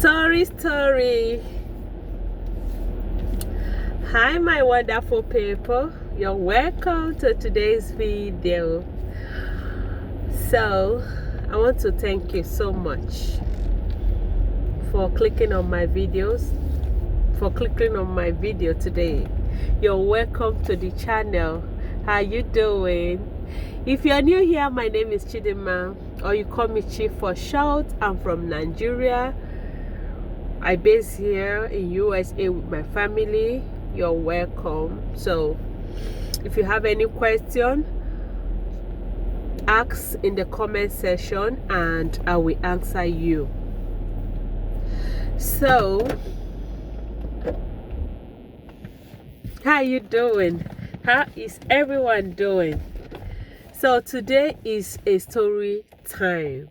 Story. Hi, my wonderful people. You're welcome to today's video. So, I want to thank you so much for clicking on my videos, for clicking on my video today. You're welcome to the channel. How you doing? If you're new here, my name is Chidima, or you call me Chief for short. I'm from Nigeria. I base here in USA with my family. You're welcome. So if you have any question, ask in the comment section and I will answer you. So how you doing? How is everyone doing? So today is a story time.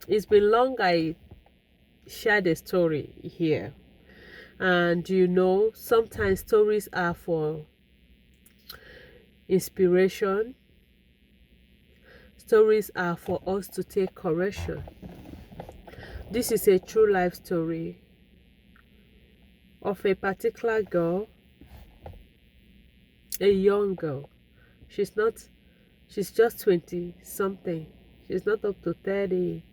It's been long I shared a story here, and you know, sometimes stories are for inspiration. Stories are for us to take correction. This is a true life story of a particular girl, a young girl. She's just 20 something. She's not up to 30,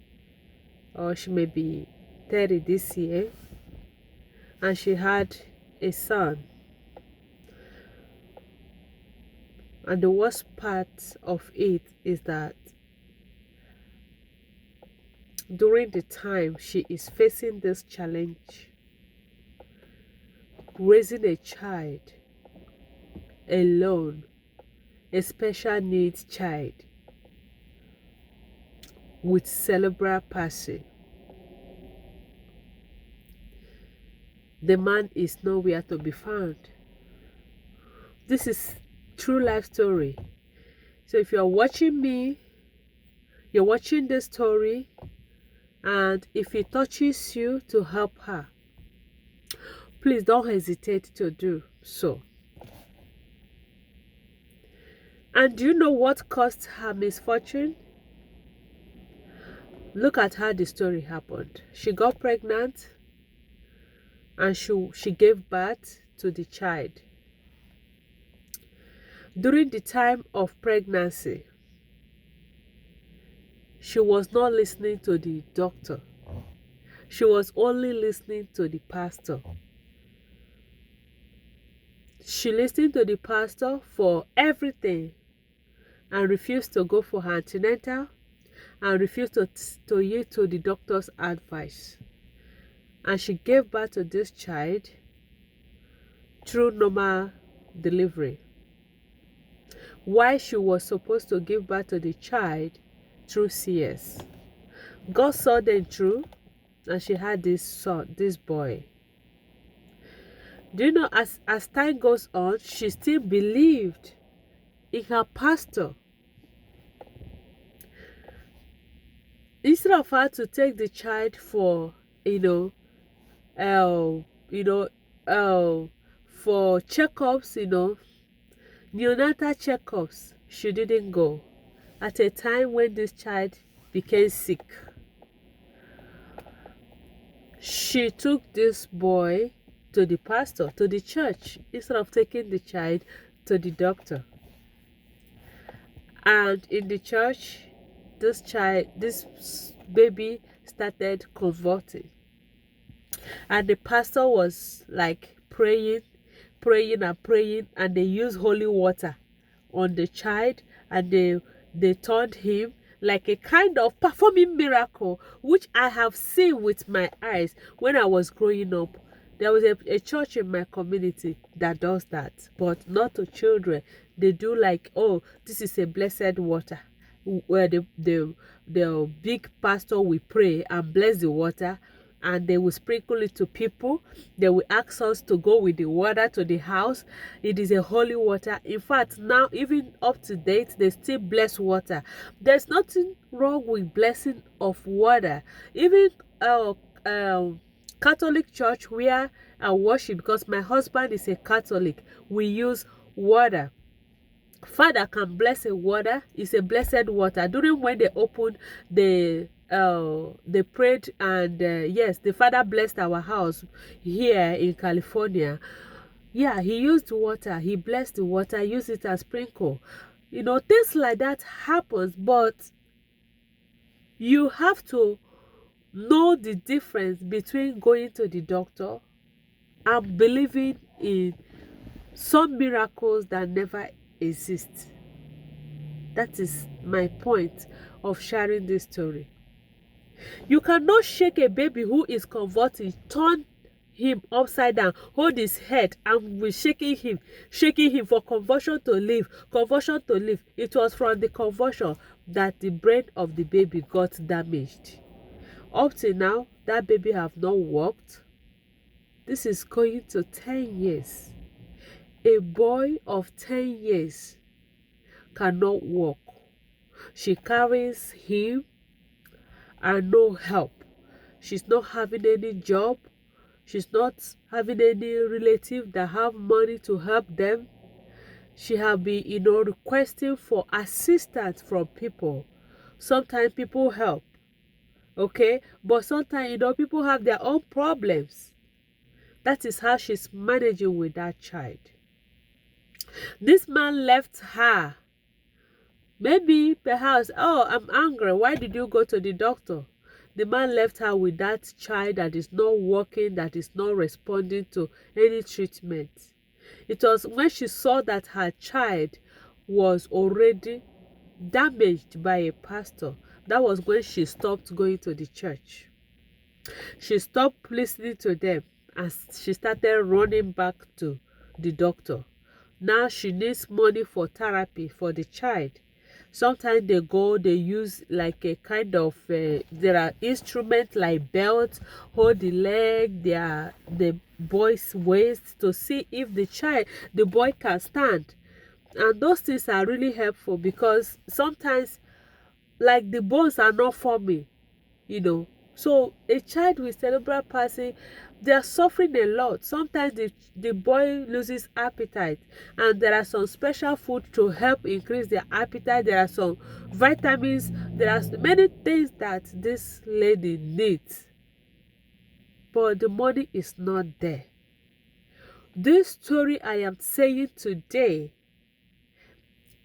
or she may be 30 this year, and she had a son. And the worst part of it is that during the time she is facing this challenge, raising a child alone, a special needs child with cerebral palsy, the man is nowhere to be found. This is true life story. So if you're watching me, you're watching this story, and if it touches you to help her, please don't hesitate to do so. And do you know what caused her misfortune? Look at how the story happened. She got pregnant and she gave birth to the child. During the time of pregnancy, she was not listening to the doctor. She was only listening to the pastor. She listened to the pastor for everything and refused to go for her antenatal and refused to yield to the doctor's advice. And she gave birth to this child through normal delivery. Why she was supposed to give birth to the child through CS. God saw them through, and she had this boy. Do you know, as time goes on, she still believed in her pastor. Instead of her to take the child for for checkups, neonatal checkups, she didn't go at a time when this child became sick. She took this boy to the pastor, to the church, instead of taking the child to the doctor. And in the church, this baby started converting. And the pastor was like praying, and they used holy water on the child, and they turned him like a kind of performing miracle, which I have seen with my eyes when I was growing up. There was a church in my community that does that, but not to children. They do like, oh, this is a blessed water, where the big pastor will pray and bless the water, and they will sprinkle it to people. They will ask us to go with the water to the house. It is a holy water. In fact, now even up to date, they still bless water. There's nothing wrong with blessing of water. Even Catholic church where I worship, because my husband is a Catholic, we use water. Father can bless a water. It's a blessed water. During when they opened the they prayed, and yes, the father blessed our house here in California. Yeah, he used water, he blessed the water, used it as sprinkle. You know, things like that happens, but you have to know the difference between going to the doctor and believing in some miracles that never exist. That is my point of sharing this story. You cannot shake a baby who is converting, turn him upside down, hold his head, and be shaking him for conversion to leave, conversion to leave. It was from the conversion that the brain of the baby got damaged. Up till now, that baby have not walked. This is going to 10 years. A boy of 10 years cannot walk. She carries him and no help. She's not having any job. She's not having any relative that have money to help them. She have been, requesting for assistance from people. Sometimes people help, okay? But sometimes, people have their own problems. That is how she's managing with that child. This man left her. Maybe, perhaps, oh, I'm angry. Why did you go to the doctor? The man left her with that child that is not working, that is not responding to any treatment. It was when she saw that her child was already damaged by a pastor, that was when she stopped going to the church. She stopped listening to them and she started running back to the doctor. Now she needs money for therapy for the child. Sometimes they use like a kind of, there are instruments like belts, hold the leg, the boy's waist to see if the boy can stand. And those things are really helpful because sometimes, like, the bones are not forming, So a child with cerebral palsy, they are suffering a lot. Sometimes the boy loses appetite, and there are some special food to help increase their appetite. There are some vitamins. There are many things that this lady needs, but the money is not there. This story I am saying today,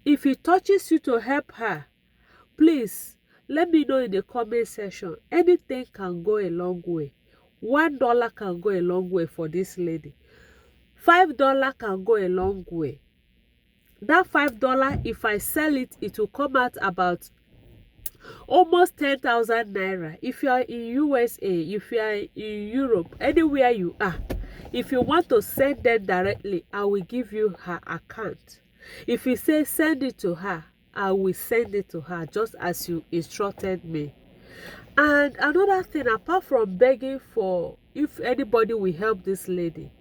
if it touches you to help her, please let me know in the comment section. Anything can go a long way. $1 can go a long way for this lady. $5 can go a long way. That $5, if I sell it, it will come out about almost 10,000 naira. If you are in USA, if you are in Europe, anywhere you are, if you want to send them directly, I will give you her account. If you say send it to her, I will send it to her just as you instructed me. And another thing, apart from begging for if anybody will help this lady,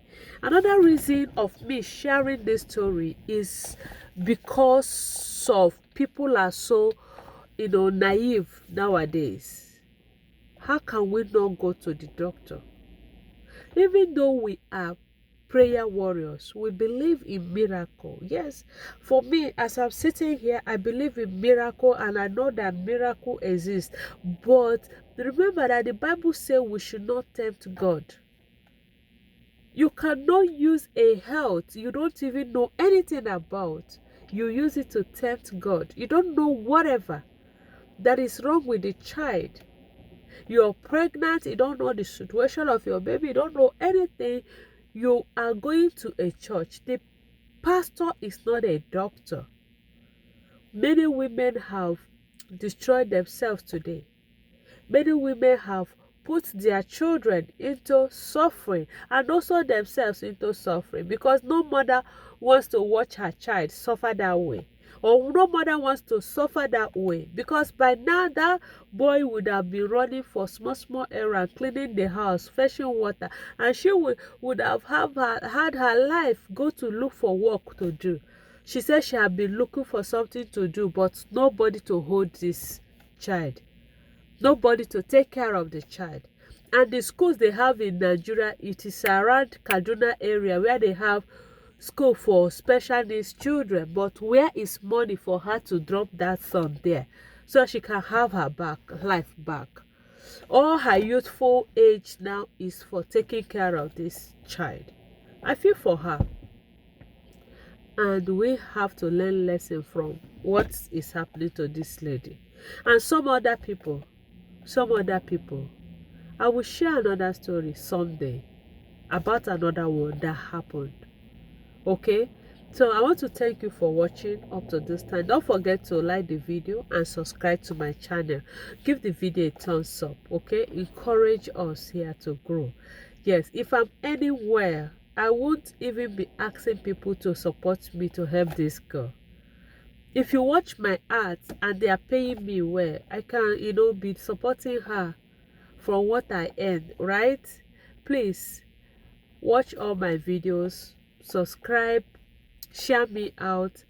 another reason of me sharing this story is because of people are so, naive nowadays. How can we not go to the doctor? Even though we are prayer warriors, we believe in miracle. Yes, for me, as I'm sitting here, I believe in miracle, and I know that miracle exists. But remember that the Bible says we should not tempt God. You cannot use a health you don't even know anything about. You use it to tempt God. You don't know whatever that is wrong with the child. You're pregnant, you don't know the situation of your baby, you don't know anything. You are going to a church. The pastor is not a doctor. Many women have destroyed themselves today. Many women have put their children into suffering and also themselves into suffering because no mother wants to watch her child suffer that way. Or no mother wants to suffer that way, because by now that boy would have been running for small errands, cleaning the house, fetching water, and she would have had her life go to look for work to do. She said she had been looking for something to do, but nobody to hold this child, nobody to take care of the child. And the schools they have in Nigeria, it is around Kaduna area where they have school for special needs children, but where is money for her to drop that son there? so she can have her life back. All her youthful age now is for taking care of this child. I feel for her. And we have to learn lesson from what is happening to this lady. And some other people. I will share another story someday about another one that happened. Okay, so I want to thank you for watching up to this time. Don't forget to like the video and subscribe to my channel. Give the video a thumbs up. Okay, encourage us here to grow. Yes, if I'm anywhere, I won't even be asking people to support me to help this girl. If you watch my ads and they are paying me well, I can, be supporting her from what I earn, right? Please watch all my videos, subscribe, share me out,